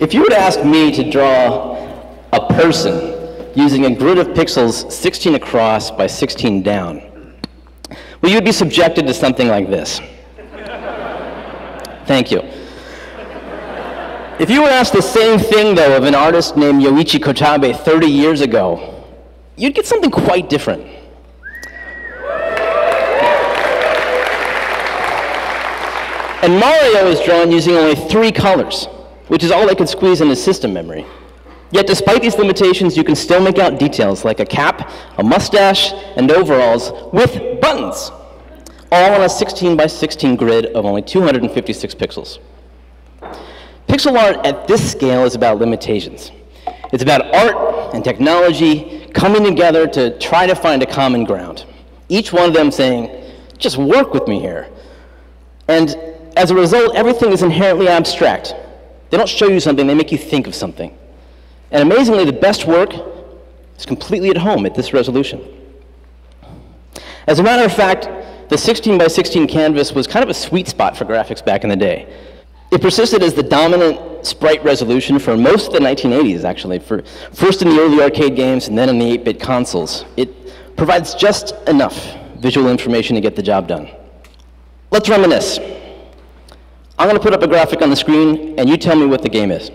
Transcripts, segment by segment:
If you were to ask me to draw a person using a grid of pixels 16 across by 16 down, well, you would be subjected to something like this. Thank you. If you were asked the same thing, though, of an artist named Yoichi Kotabe 30 years ago, you'd get something quite different. And Mario is drawn using only 3 colors, which is all they could squeeze in his system memory. Yet despite these limitations, you can still make out details like a cap, a mustache, and overalls with buttons, all on a 16 by 16 grid of only 256 pixels. Pixel art at this scale is about limitations. It's about art and technology coming together to try to find a common ground. Each one of them saying, just work with me here. And as a result, everything is inherently abstract. They don't show you something, they make you think of something. And amazingly, the best work is completely at home at this resolution. As a matter of fact, the 16 by 16 canvas was kind of a sweet spot for graphics back in the day. It persisted as the dominant sprite resolution for most of the 1980s, actually, first in the early arcade games and then in the 8-bit consoles. It provides just enough visual information to get the job done. Let's reminisce. I'm going to put up a graphic on the screen, and you tell me what the game is.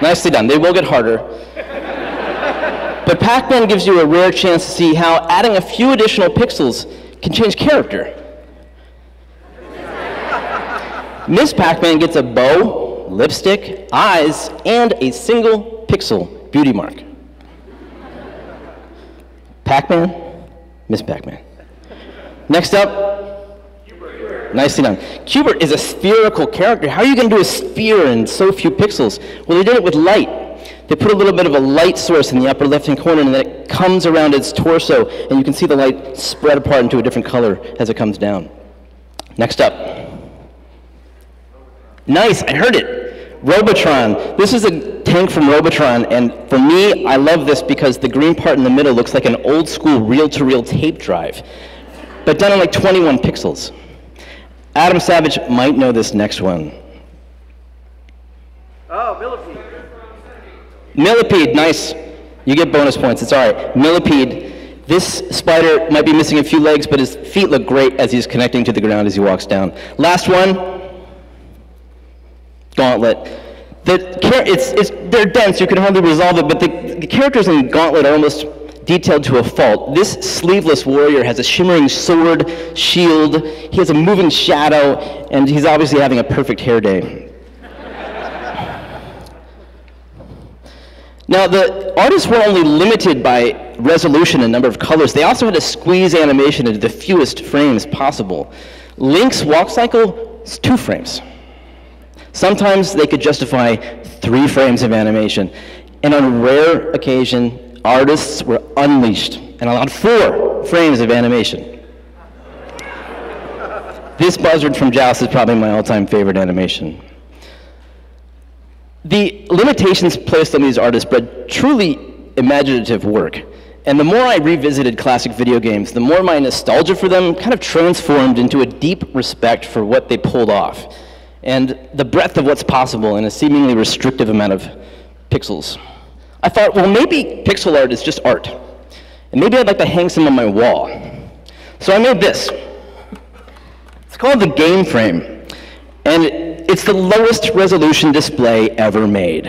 Nicely done. They will get harder. But Pac-Man gives you a rare chance to see how adding a few additional pixels can change character. Miss Pac-Man gets a bow, lipstick, eyes, and a single pixel beauty mark. Pac-Man, Miss Pac-Man. Next up, Q*bert. Nicely done. Q*bert is a spherical character. How are you going to do a sphere in so few pixels? Well, they did it with light. They put a little bit of a light source in the upper left-hand corner, and then it comes around its torso, and you can see the light spread apart into a different color as it comes down. Next up. Nice, I heard it. Robotron. This is a tank from Robotron, and for me, I love this because the green part in the middle looks like an old-school reel-to-reel tape drive, but done in like 21 pixels. Adam Savage might know this next one. Oh, Millipede. Millipede, nice. You get bonus points, it's all right. Millipede. This spider might be missing a few legs, but his feet look great as he's connecting to the ground as he walks down. Last one. Gauntlet. They're dense, you can hardly resolve it, but the characters in Gauntlet are almost detailed to a fault. This sleeveless warrior has a shimmering sword, shield, he has a moving shadow, and he's obviously having a perfect hair day. Now, the artists were only limited by resolution and number of colors. They also had to squeeze animation into the fewest frames possible. Link's walk cycle is 2 frames. Sometimes they could justify 3 frames of animation. And on rare occasion, artists were unleashed and allowed 4 frames of animation. This buzzard from Joust is probably my all-time favorite animation. The limitations placed on these artists bred truly imaginative work. And the more I revisited classic video games, the more my nostalgia for them kind of transformed into a deep respect for what they pulled off, and the breadth of what's possible in a seemingly restrictive amount of pixels. I thought, well, maybe pixel art is just art, and maybe I'd like to hang some on my wall. So I made this. It's called the Game Frame, and it's the lowest resolution display ever made.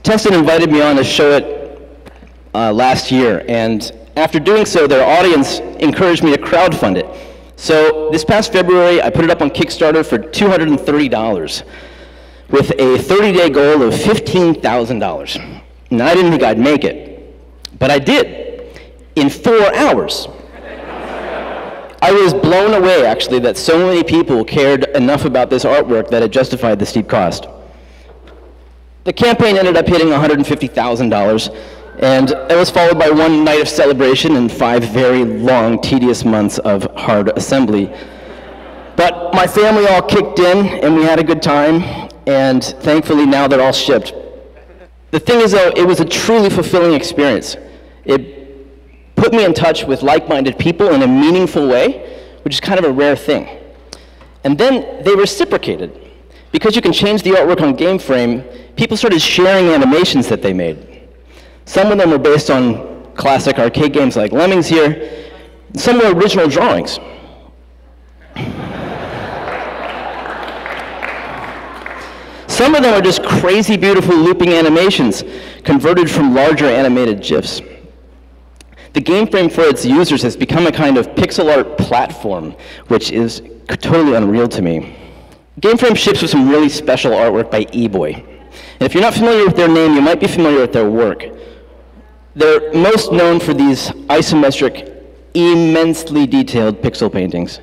Tested invited me on to show it last year, and after doing so, their audience encouraged me to crowdfund it. So this past February, I put it up on Kickstarter for $230 with a 30-day goal of $15,000. And I didn't think I'd make it, but I did, in 4 hours. I was blown away, actually, that so many people cared enough about this artwork that it justified the steep cost. The campaign ended up hitting $150,000, and it was followed by 1 night of celebration and 5 very long, tedious months of hard assembly. But my family all kicked in, and we had a good time, and thankfully now they're all shipped. The thing is, though, it was a truly fulfilling experience. It put put me in touch with like-minded people in a meaningful way, which is kind of a rare thing. And then they reciprocated. Because you can change the artwork on GameFrame, people started sharing animations that they made. Some of them were based on classic arcade games like Lemmings here. Some were original drawings. Some of them are just crazy beautiful looping animations converted from larger animated GIFs. The GameFrame for its users has become a kind of pixel art platform, which is totally unreal to me. GameFrame ships with some really special artwork by eBoy. And if you're not familiar with their name, you might be familiar with their work. They're most known for these isometric, immensely detailed pixel paintings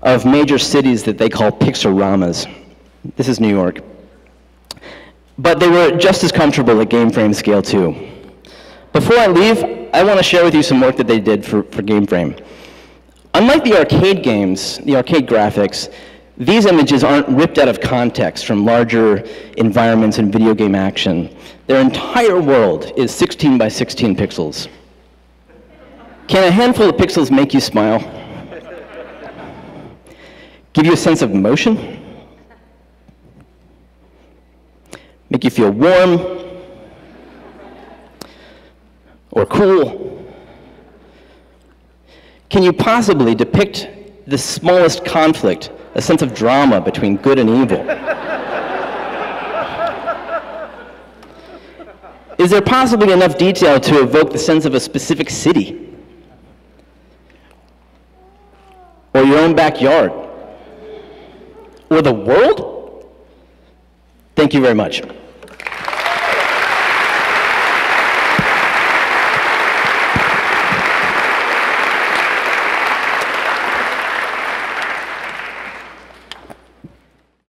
of major cities that they call pixoramas. This is New York. But they were just as comfortable at GameFrame scale too. Before I leave, I want to share with you some work that they did for GameFrame. Unlike the arcade games, the arcade graphics, these images aren't ripped out of context from larger environments and video game action. Their entire world is 16 by 16 pixels. Can a handful of pixels make you smile? Give you a sense of motion? Make you feel warm or cool? Can you possibly depict the smallest conflict, a sense of drama between good and evil? Is there possibly enough detail to evoke the sense of a specific city? Or your own backyard? Or the world? Thank you very much.